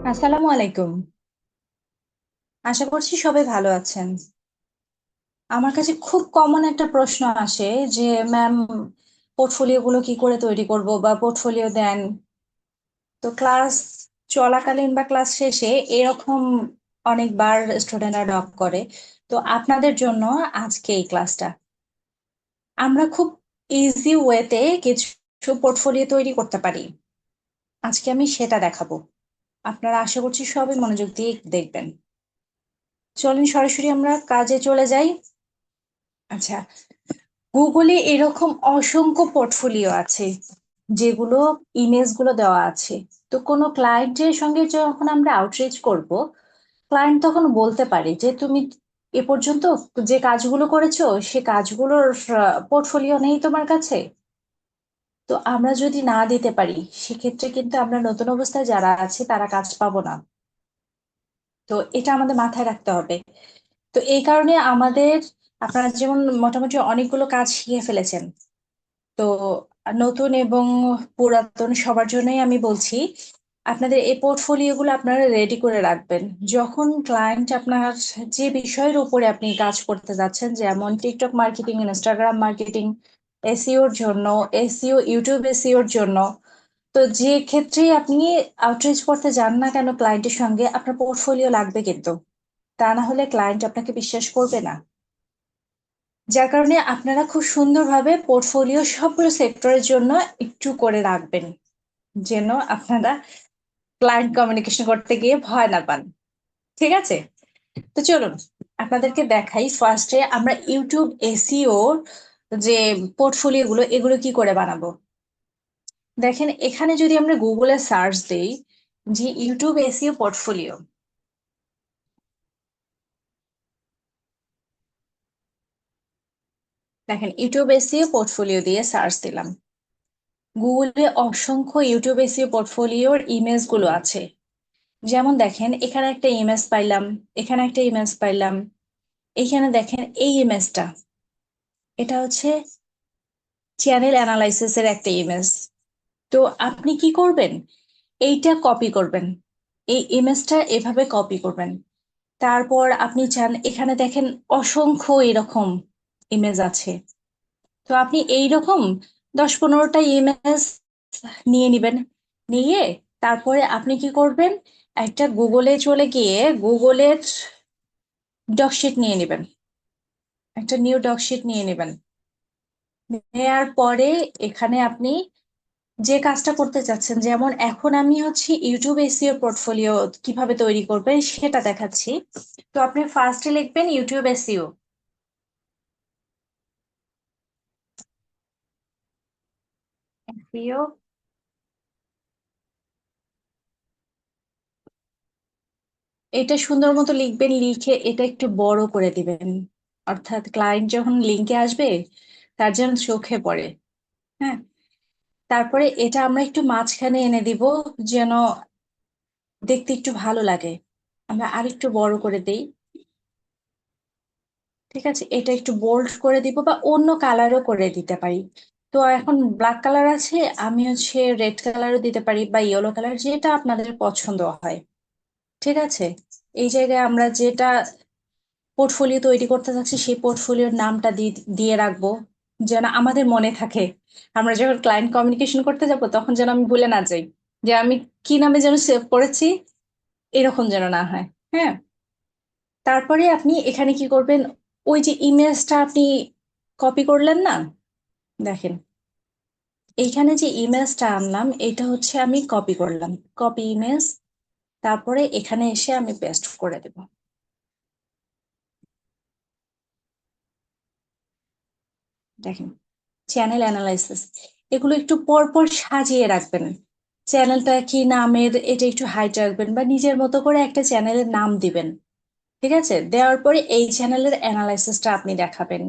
আসসালামু আলাইকুম। আশা করছি সবাই ভালো আছেন। আমার কাছে খুব কমন একটা প্রশ্ন আসে যে ম্যাম, পোর্টফোলিও গুলো কি করে তৈরি করব বা পোর্টফোলিও দেন। তো ক্লাস চলাকালীন বা ক্লাস শেষে এরকম অনেকবার স্টুডেন্টরা নক করে। তো আপনাদের জন্য আজকে এই ক্লাসটা আমরা খুব ইজি ওয়েতে কিছু পোর্টফোলিও তৈরি করতে পারি। আজকে আমি সেটা দেখাবো। আপনারা আশা করছি সবাই মনোযোগ দিয়ে দেখবেন। চলেন সরাসরি আমরা কাজে চলে যাই। আচ্ছা, গুগলে এরকম অসংখ্য পোর্টফোলিও আছে যেগুলো ইমেজগুলো দেওয়া আছে। তো কোনো ক্লায়েন্টের সঙ্গে যখন আমরা আউটরিচ করব, ক্লায়েন্ট তখন বলতে পারে যে তুমি এ পর্যন্ত যে কাজগুলো করেছো সে কাজগুলোর পোর্টফোলিও নেই তোমার কাছে। তো আমরা যদি না দিতে পারি সেক্ষেত্রে কিন্তু আমরা নতুন অবস্থায় যারা আছে তারা কাজ পাবো না। তো এটা আমাদের মাথায় রাখতে হবে। তো এই কারণে আমাদের, আপনারা যেমন মোটামুটি অনেকগুলো কাজ শিখে ফেলেছেন, তো নতুন এবং পুরাতন সবার জন্যই আমি বলছি, আপনাদের এই পোর্টফোলিও গুলো আপনারা রেডি করে রাখবেন। যখন ক্লায়েন্ট আপনার যে বিষয়ের উপরে আপনি কাজ করতে যাচ্ছেন, যেমন টিকটক মার্কেটিং, ইনস্টাগ্রাম মার্কেটিং, এসইওর জন্য, এসইও ইউটিউব এসইওর জন্য, তো যে ক্ষেত্রেই আপনি আউটরিচ করতে যান না কেন ক্লায়েন্টের সঙ্গে, আপনার পোর্টফোলিও লাগবে কিন্তু। তা না হলে ক্লায়েন্ট আপনাকে বিশ্বাস করবে না। যার কারণে আপনারা খুব সুন্দরভাবে পোর্টফোলিও সবগুলো সেক্টরের জন্য একটু করে রাখবেন, যেন আপনারা ক্লায়েন্ট কমিউনিকেশন করতে গিয়ে ভয় না পান। ঠিক আছে? তো চলুন আপনাদেরকে দেখাই। ফার্স্টে আমরা ইউটিউব এসইও যে পোর্টফোলিও গুলো, এগুলো কি করে বানাবো। দেখেন, এখানে যদি আমরা গুগলে সার্চ দেই যে ইউটিউব এসইও পোর্টফোলিও, দেখেন ইউটিউব এসইও পোর্টফোলিও দিয়ে সার্চ দিলাম, গুগলে অসংখ্য ইউটিউব এসইও পোর্টফোলিওর ইমেজ গুলো আছে। যেমন দেখেন, এখানে একটা ইমেজ পাইলাম, এখানে একটা ইমেজ পাইলাম, এখানে দেখেন এই ইমেজটা, এটা হচ্ছে চ্যানেল অ্যানালাইসিস এর একটা ইমেজ। তো আপনি কি করবেন, এইটা কপি করবেন, এই ইমেজটা এভাবে কপি করবেন। তারপর আপনি চান, এখানে দেখেন অসংখ্য এরকম ইমেজ আছে। তো আপনি এইরকম 10-15টা ইমেজ নিয়ে নিবেন। নিয়ে তারপরে আপনি কি করবেন, একটা গুগলে চলে গিয়ে গুগলের ডকশিট নিয়ে নেবেন, একটা নিউ ডকশিট নিয়ে নেবেন। নেয়ার পরে এখানে আপনি যে কাজটা করতে চাচ্ছেন, যেমন এখন আমি হচ্ছে ইউটিউব এসইও পোর্টফোলিও কিভাবে তৈরি করবেন সেটা দেখাচ্ছি। তো আপনি ফার্স্টে লিখবেন ইউটিউব এসইও। এসইও, এটা সুন্দর মতো লিখবেন, লিখে এটা একটু বড় করে দিবেন, অর্থাৎ ক্লায়েন্ট যখন লিঙ্কে আসবে তার যেন চোখে পড়ে। হ্যাঁ, তারপরে এটা আমরা একটু মাঝখানে এনে দিব, যেন দেখতে একটু ভালো লাগে। আমরা আরেকটু বড় করে দেই। ঠিক আছে, এটা একটু বোল্ড করে দিব বা অন্য কালারও করে দিতে পারি। তো এখন ব্ল্যাক কালার আছে, আমি হচ্ছে রেড কালারও দিতে পারি বা ইয়েলো কালার, যেটা আপনাদের পছন্দ হয়। ঠিক আছে, এই জায়গায় আমরা যেটা পোর্টফোলিও তৈরি করতে চাচ্ছি সেই পোর্টফোলিওর নামটা দিয়ে রাখবো, যেন আমাদের মনে থাকে। আমরা যখন ক্লায়েন্ট কমিউনিকেশন করতে যাব তখন যেন আমি ভুলে না যাই যে আমি কি নামে যেন সেভ করেছি, এরকম যেন না হয়। হ্যাঁ, তারপরে আপনি এখানে কি করবেন, ওই যে ইমেজটা আপনি কপি করলেন না, দেখেন এইখানে যে ইমেজটা আনলাম এটা হচ্ছে আমি কপি করলাম, কপি ইমেজ। তারপরে এখানে এসে আমি পেস্ট করে দেব। দেখেন, চ্যানেল অ্যানালাইসিস, এগুলো একটু পর পর সাজিয়ে রাখবেন। চ্যানেলটা কি নামের এটা একটু হাইট রাখবেন বা নিজের মতো করে একটা চ্যানেলের নাম দিবেন। ঠিক আছে, দেওয়ার পরে এই চ্যানেলের অ্যানালাইসিসটা আপনি দেখাবেন।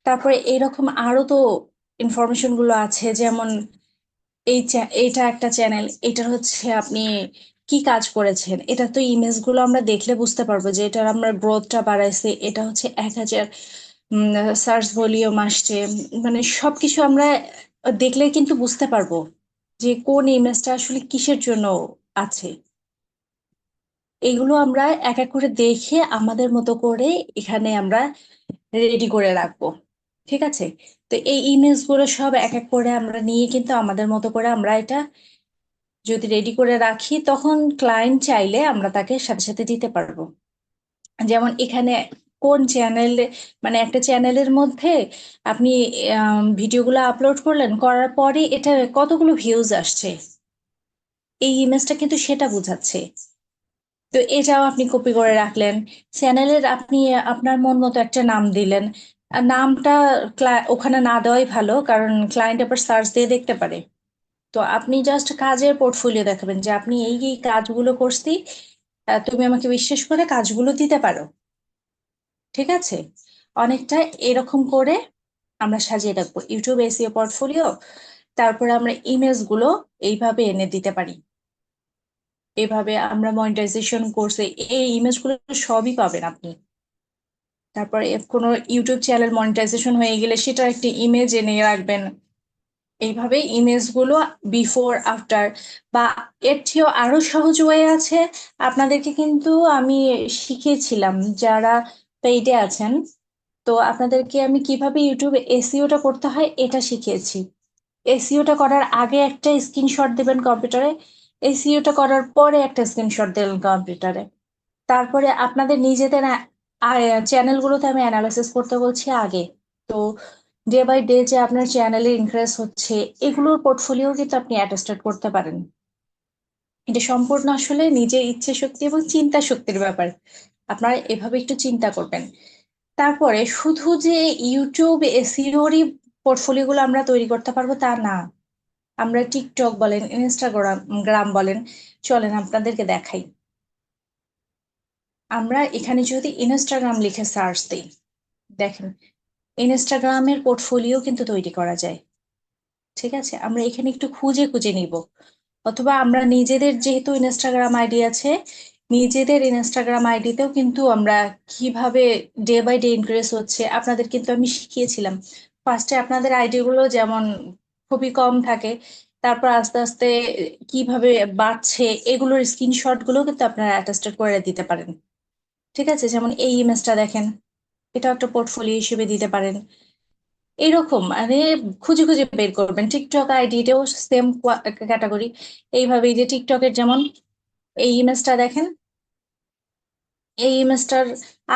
তারপরে এইরকম আরো তো ইনফরমেশন গুলো আছে, যেমন এইটা একটা চ্যানেল, এটার হচ্ছে আপনি কি কাজ করেছেন, এটা তো ইমেজ গুলো আমরা দেখলে বুঝতে পারবো যে এটার আমরা গ্রোথটা বাড়াইছে, এটা হচ্ছে 1,000 সার্চ ভলিউম আসছে। মানে সবকিছু আমরা দেখলে কিন্তু বুঝতে পারবো যে কোন ইমেজটা আসলে কিসের জন্য আছে। এগুলো আমরা এক এক করে দেখে আমাদের মতো করে এখানে আমরা রেডি করে রাখবো। ঠিক আছে? তো এই ইমেজ গুলো সব এক এক করে আমরা নিয়ে কিন্তু আমাদের মতো করে আমরা এটা যদি রেডি করে রাখি, তখন ক্লায়েন্ট চাইলে আমরা তাকে সাথে সাথে দিতে পারবো। যেমন এখানে কোন চ্যানেলে, মানে একটা চ্যানেলের মধ্যে আপনি ভিডিওগুলো আপলোড করলেন, করার পরে এটা কতগুলো ভিউজ আসছে, এই ইমেজটা কিন্তু সেটা বোঝাচ্ছে। তো এটাও আপনি কপি করে রাখলেন। চ্যানেলের আপনি আপনার মন মতো একটা নাম দিলেন। আর নামটা ওখানে না দেওয়াই ভালো, কারণ ক্লায়েন্ট আবার সার্চ দিয়ে দেখতে পারে। তো আপনি জাস্ট কাজের পোর্টফোলিও দেখাবেন যে আপনি এই এই কাজগুলো করছি, তুমি আমাকে বিশ্বাস করে কাজগুলো দিতে পারো। ঠিক আছে? অনেকটা এরকম করে আমরা সাজিয়ে রাখবো ইউটিউব এসইও পোর্টফোলিও। তারপরে আমরা ইমেজ গুলো এইভাবে এনে দিতে পারি। এভাবে আমরা মনিটাইজেশন কোর্সে এই ইমেজগুলো সবই পাবেন আপনি। তারপরে কোনো ইউটিউব চ্যানেল মনিটাইজেশন হয়ে গেলে সেটার একটি ইমেজ এনে রাখবেন। এইভাবে ইমেজগুলো বিফোর আফটার, বা এর চেয়েও আরো সহজ ওয়ে আছে। আপনাদেরকে কিন্তু আমি শিখিয়েছিলাম যারা পেইডে আছেন, তো আপনাদেরকে আমি কিভাবে ইউটিউবে এসইওটা করতে হয় এটা শিখিয়েছি। এসইওটা করার আগে একটা স্ক্রিনশট দিবেন কম্পিউটারে, এসইওটা করার পরে একটা স্ক্রিনশট দিলেন কম্পিউটারে। তারপরে আপনাদের নিজেদের চ্যানেলগুলোতে আমি অ্যানালাইসিস করতে বলছি আগে। তো ডে বাই ডে যে আপনার চ্যানেলে ইনক্রিজ হচ্ছে, এগুলোর পোর্টফোলিও কিন্তু আপনি অ্যাটাস্টেড করতে পারেন। এটা সম্পূর্ণ আসলে নিজের ইচ্ছে শক্তি এবং চিন্তা শক্তির ব্যাপার। আপনারা এভাবে একটু চিন্তা করবেন। তারপরে শুধু যে ইউটিউব এসইওরই পোর্টফোলিও গুলো আমরা তৈরি করতে পারবো তা না। আমরা টিকটক বলেন, ইনস্টাগ্রাম গ্রাম বলেন, চলেন আপনাদেরকে দেখাই। আমরা এখানে যদি ইনস্টাগ্রাম লিখে সার্চ দিই, দেখেন ইনস্টাগ্রামের পোর্টফোলিও কিন্তু তৈরি করা যায়। ঠিক আছে? আমরা এখানে একটু খুঁজে খুঁজে নিব, অথবা আমরা নিজেদের যেহেতু ইনস্টাগ্রাম আইডি আছে, নিজেদের ইনস্টাগ্রাম আইডিতেও কিন্তু আমরা কিভাবে ডে বাই ডে ইনক্রিজ হচ্ছে আপনাদের কিন্তু আমি শিখিয়েছিলাম। ফার্স্টে আপনাদের আইডি গুলো যেমন খুবই কম থাকে, তারপর আস্তে আস্তে কিভাবে বাড়ছে এগুলোর স্ক্রিনশট গুলো কিন্তু আপনারা অ্যাটাস্টেড করে দিতে পারেন। ঠিক আছে? যেমন এই ইমেজটা দেখেন, এটা একটা পোর্টফোলিও হিসেবে দিতে পারেন। এরকম মানে খুঁজে খুঁজে বের করবেন। টিকটক আইডিটাও সেম ক্যাটাগরি। এইভাবে এই যে টিকটকের যেমন এই ইমেজটা দেখেন, এই ইমেজটার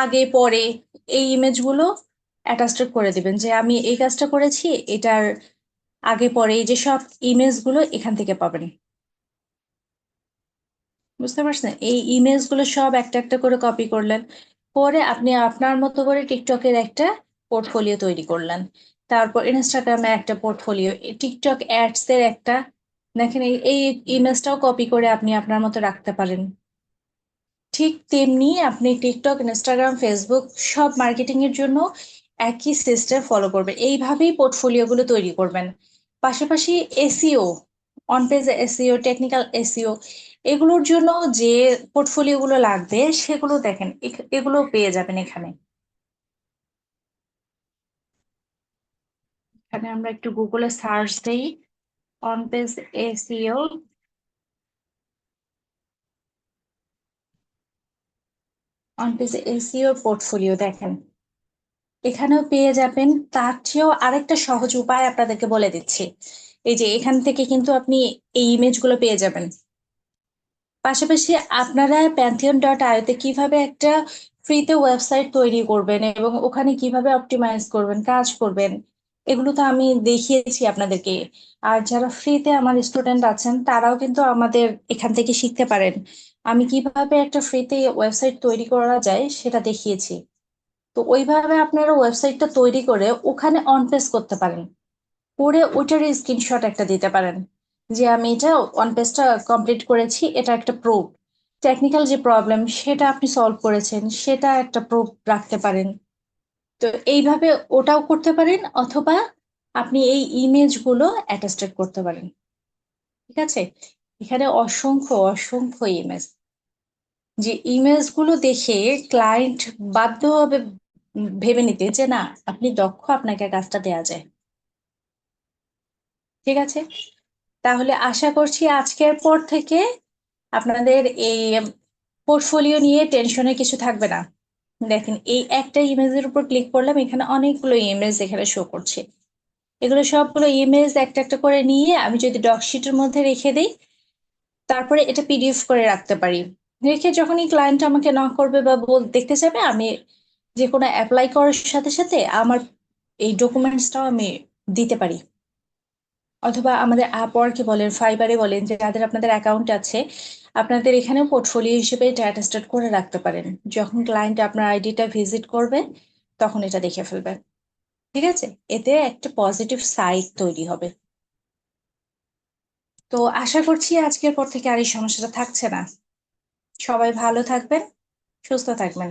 আগে পরে এই ইমেজগুলো অ্যাটাস্টেড করে দিবেন যে আমি এই কাজটা করেছি, এটার আগে পরে এই যে সব ইমেজগুলো এখান থেকে পাবেন। বুঝতে পারছেন? এই ইমেজগুলো সব একটা একটা করে কপি করলেন, পরে আপনি আপনার মতো করে টিকটকের একটা পোর্টফোলিও তৈরি করলেন। তারপর ইনস্টাগ্রামে একটা পোর্টফোলিও, টিকটক অ্যাডস এর একটা, দেখেন এই ইমেজটাও কপি করে আপনি আপনার মতো রাখতে পারেন। ঠিক তেমনি আপনি টিকটক, ইনস্টাগ্রাম, ফেসবুক সব মার্কেটিং এর জন্য একই সিস্টেম ফলো করবেন। এইভাবেই পোর্টফোলিও গুলো তৈরি করবেন। পাশাপাশি SEO, on page SEO, technical SEO, এগুলোর জন্য যে পোর্টফোলিও গুলো লাগবে সেগুলো দেখেন এগুলো পেয়ে যাবেন এখানে। এখানে আমরা একটু গুগলে সার্চ দিই, on page SEO, on page SEO portfolio দেখেন, এখানেও পেয়ে যাবেন। তার চেয়েও আরেকটা সহজ উপায় আপনাদেরকে বলে দিচ্ছি। এই যে এখান থেকে কিন্তু আপনি এই ইমেজগুলো পেয়ে যাবেন। পাশাপাশি আপনারা pantheon.io তে কিভাবে একটা ফ্রিতে ওয়েবসাইট তৈরি করবেন এবং ওখানে কিভাবে অপটিমাইজ করবেন, কাজ করবেন, এগুলো তো আমি দেখিয়েছি আপনাদেরকে। আর যারা ফ্রিতে আমার স্টুডেন্ট আছেন তারাও কিন্তু আমাদের এখান থেকে শিখতে পারেন। আমি কিভাবে একটা ফ্রিতে ওয়েবসাইট তৈরি করা যায় সেটা দেখিয়েছি। তো ওইভাবে আপনারা ওয়েবসাইটটা তৈরি করে ওখানে অন পেজ করতে পারেন, করে ওইটার স্ক্রিনশট একটা দিতে পারেন যে আমি এটা অন পেজটা কমপ্লিট করেছি, এটা একটা প্রুফ। টেকনিক্যাল যে প্রবলেম সেটা আপনি সলভ করেছেন, সেটা একটা প্রুফ রাখতে পারেন। তো এইভাবে ওটাও করতে পারেন, অথবা আপনি এই ইমেজগুলো অ্যাটাস্টেড করতে পারেন। ঠিক আছে? এখানে অসংখ্য অসংখ্য ইমেজ, যে ইমেজ গুলো দেখে ক্লায়েন্ট বাধ্য হবে ভেবে নিতে যে না, আপনি দক্ষ, আপনাকে কাজটা দেয়া যায়। ঠিক আছে, তাহলে আশা করছি আজকের পর থেকে আপনাদের এই পোর্টফোলিও নিয়ে টেনশনের কিছু থাকবে না। দেখেন, এই একটা ইমেজের উপর ক্লিক করলাম, এখানে অনেকগুলো ইমেজ এখানে শো করছে। এগুলো সবগুলো ইমেজ একটা একটা করে নিয়ে আমি যদি ডকশিটের মধ্যে রেখে দিই, তারপরে এটা পিডিএফ করে রাখতে পারি। রেখে যখনই ক্লায়েন্ট আমাকে নক করবে বা দেখতে যাবে, আমি যে কোনো অ্যাপ্লাই করার সাথে সাথে আমার এই ডকুমেন্টসটাও আমি দিতে পারি। অথবা আমাদের আপওয়ার্কে বলেন, ফাইবারে বলেন, যে যাদের আপনাদের অ্যাকাউন্ট আছে, আপনাদের এখানেও পোর্টফোলিও হিসেবে এটা অ্যাটাস্টেড করে রাখতে পারেন। যখন ক্লায়েন্ট আপনার আইডিটা ভিজিট করবে, তখন এটা দেখে ফেলবে। ঠিক আছে, এতে একটা পজিটিভ সাইট তৈরি হবে। তো আশা করছি আজকের পর থেকে আর এই সমস্যাটা থাকছে না। সবাই ভালো থাকবেন, সুস্থ থাকবেন।